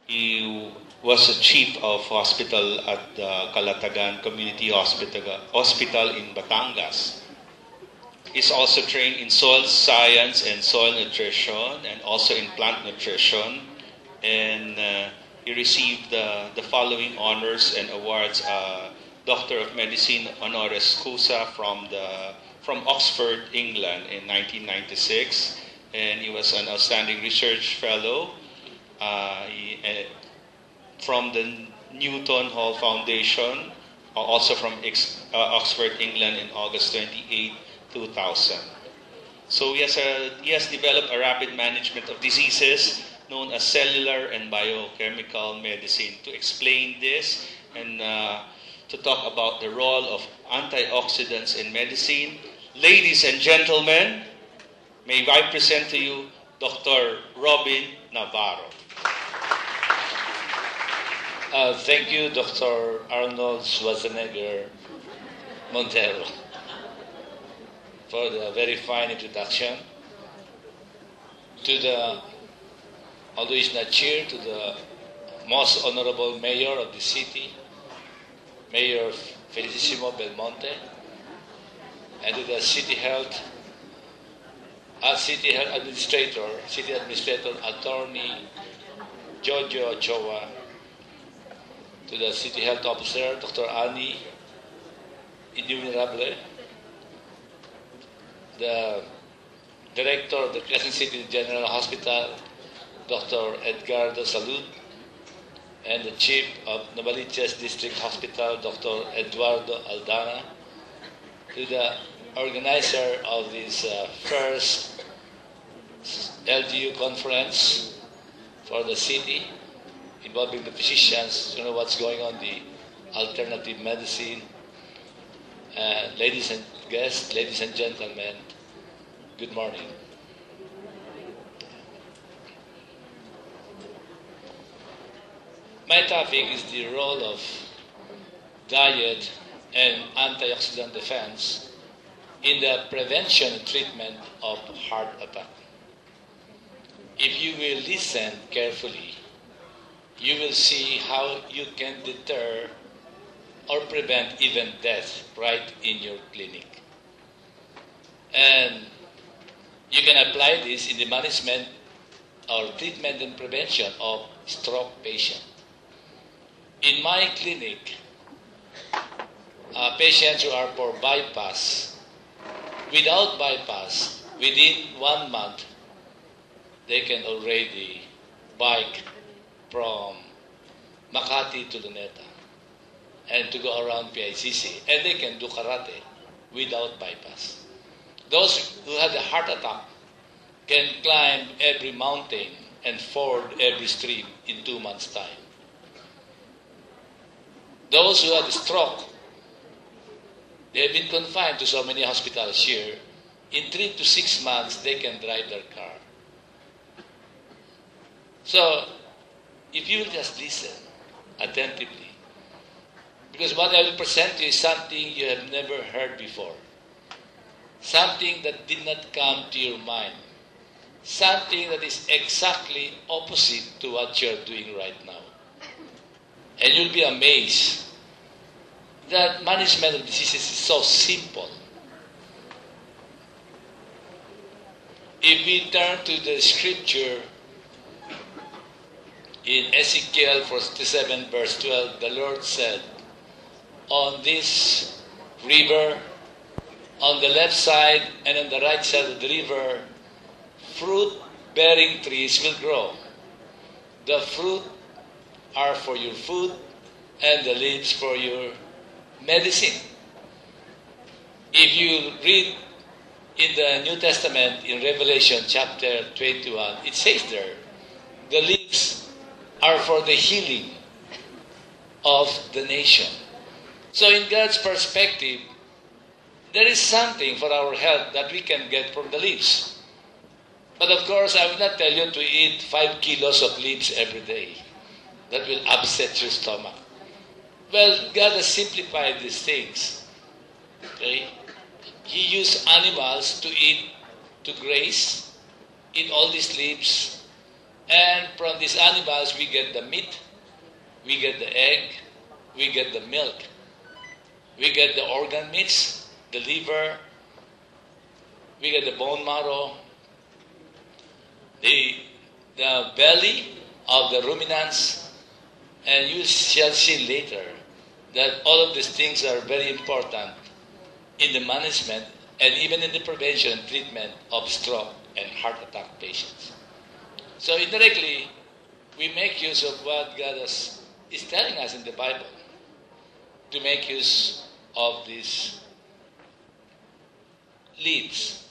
He was a chief of hospital at the Calatagan Community Hospital in Batangas. He's also trained in soil science and soil nutrition and also in plant nutrition. And he received the following honors and awards. Doctor of Medicine honoris causa from Oxford, England in 1996. And he was an outstanding research fellow from the Newton Hall Foundation, also from Oxford, England in August 28, 2000. So he has developed a rapid management of diseases known as cellular and biochemical medicine. To explain this and to talk about the role of antioxidants in medicine, ladies and gentlemen, may I present to you Dr. Robin Navarro. Thank you, Dr. Arnold Schwarzenegger Montero, for the very fine introduction. Although he's not here, to the most honorable mayor of the city, Mayor Felicissimo Belmonte, and to the city health administrator, Attorney Jojo Ochoa, to the city health officer, Dr. Annie Innumerable, the director of the Quezon City General Hospital, Dr. Edgardo Salud, and the chief of Novaliches District Hospital, Dr. Eduardo Aldana, to the organizer of this first LGU conference for the city, involving the physicians to know what's going on, the alternative medicine. Ladies and guests, ladies and gentlemen, good morning. My topic is the role of diet and antioxidant defense in the prevention and treatment of heart attack. If you will listen carefully, you will see how you can deter or prevent even death right in your clinic. And you can apply this in the management or treatment and prevention of stroke patients. In my clinic, patients who are for bypass, without bypass, within 1 month, they can already bike from Makati to Luneta and to go around PICC, and they can do karate without bypass. Those who had a heart attack can climb every mountain and ford every stream in 2 months' time. Those who had a stroke, they have been confined to so many hospitals here. In 3 to 6 months, they can drive their car. So, if you will just listen attentively, because what I will present to you is something you have never heard before, something that did not come to your mind, something that is exactly opposite to what you are doing right now. And you'll be amazed that management of diseases is so simple. If we turn to the scripture in Ezekiel 47 verse 12, the Lord said, on this river, on the left side and on the right side of the river, fruit-bearing trees will grow. The fruit are for your food and the leaves for your medicine. If you read in the New Testament, in Revelation chapter 21, it says there, the leaves are for the healing of the nation. So in God's perspective, there is something for our health that we can get from the leaves. But of course, I will not tell you to eat 5 kilos of leaves every day. That will upset your stomach. Well, God has simplified these things. Okay? He used animals to eat, to graze, eat all these leaves, And from these animals, we get the meat, we get the egg, we get the milk, we get the organ meats, the liver, we get the bone marrow, the belly of the ruminants, and you shall see later that all of these things are very important in the management and even in the prevention and treatment of stroke and heart attack patients. So indirectly, we make use of what God is telling us in the Bible to make use of these leads